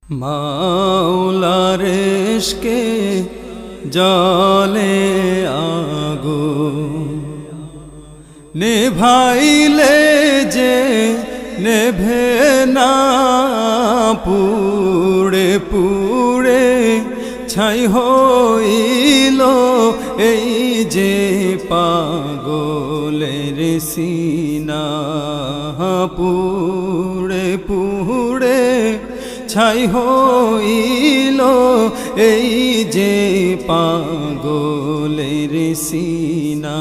মাওলার ইশকে জলে আগুন নেভাইলে যে নেভে না, পুড়ে পুড়ে ছাই হইল এই যে পাগলের সিনা। পুড়ে পুড়ে ছাই হইল এই যে পাগলের সিনা।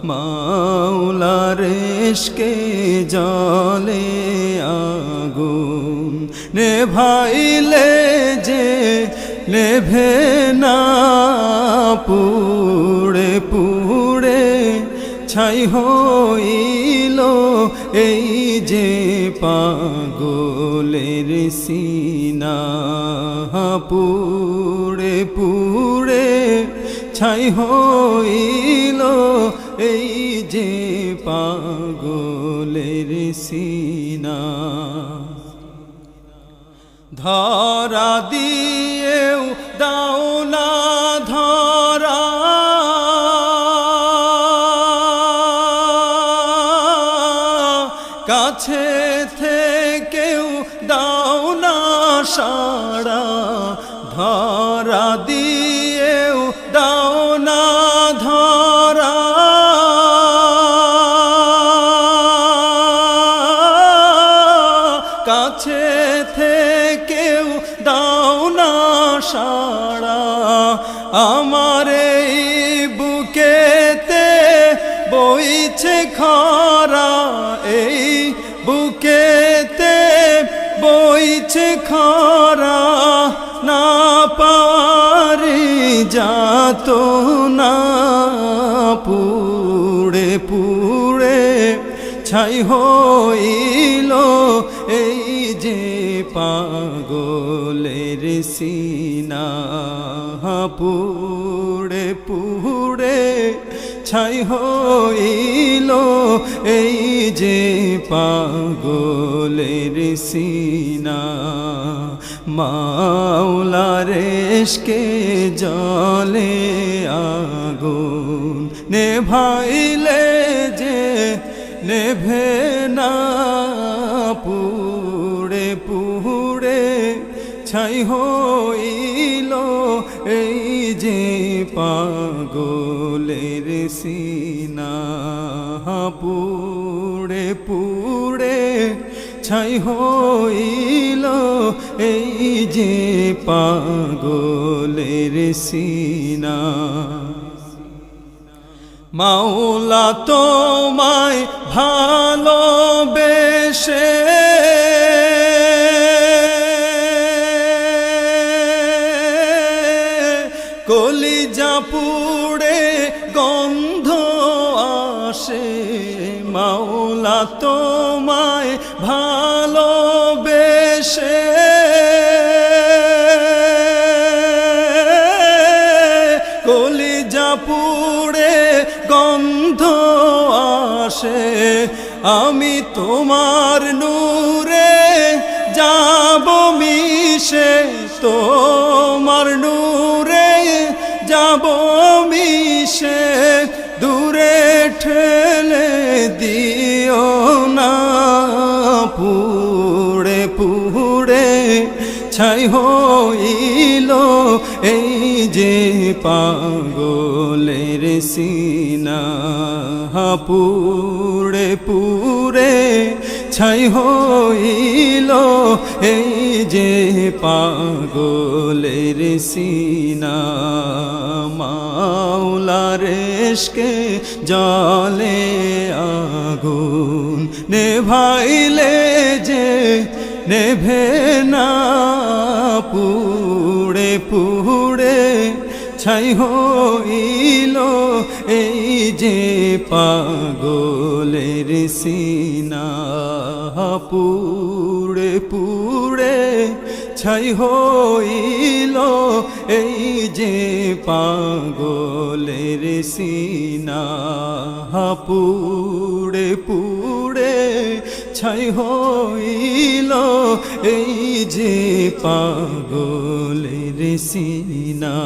মাওলার ইশকে জলে আগুন নেভাইলে যে নেভে না, পুড়ে পুড়ে ছাই হইল এই যে পাগলের সিনা। পুড়ে পুড়ে ছাই হইল এই যে পাগলের সিনা। ধরা দিয়েও দাও না ধরা, কাছে থেকেও দাও না সাড়া। ধরা দিয়েও দাও না ধরা, কাছে থেকেও দাও না সাড়া। আমার এই বুকেতে বইছে খরা, এই বুকেতে বইছে খরা, না পারি যাত না। পুড়ে পুড়ে ছাই হইল এই যে পাগলের সিনা। পুড়ে পুড়ে ছাই হইল এই যে পাগলের সিনা। মাওলার ইশকে জলে আগুন নেভাইলে যে নেভে না, পুড়ে পুড়ে ছাই হইল এই যে পাগলের সিনা। পুড়ে পুড়ে ছাই হইল এই যে পাগলের সিনা। মাওলা তোমায় ভালোবেসে কলিজা পুড়ে গন্ধ আসে। মাওলা তোমায় ভালোবেসে কলিজা পুড়ে গন্ধ আসে। আমি তোমার নূরে যাব মিশে, তোমার নূরে যাব মিশে, দূরে ঠেলে দিও না। পুড়ে পুড়ে ছাই হইল এই যে পাগলের সিনা। পুড়ে পুড়ে ছাই হইল এই যে পাগলের সিনা। মাওলার ইশকে জলে আগুন নেভাইলে যে নেভে না, পুড়ে পুড়ে ছাই হইল এই যে পাগলের সিনা। পুড়ে পুড়ে ছাই হইল এই যে পাগলের সিনা। পুড়ে পুড়ে ছাই হইল এই যে পাগলের সিনা।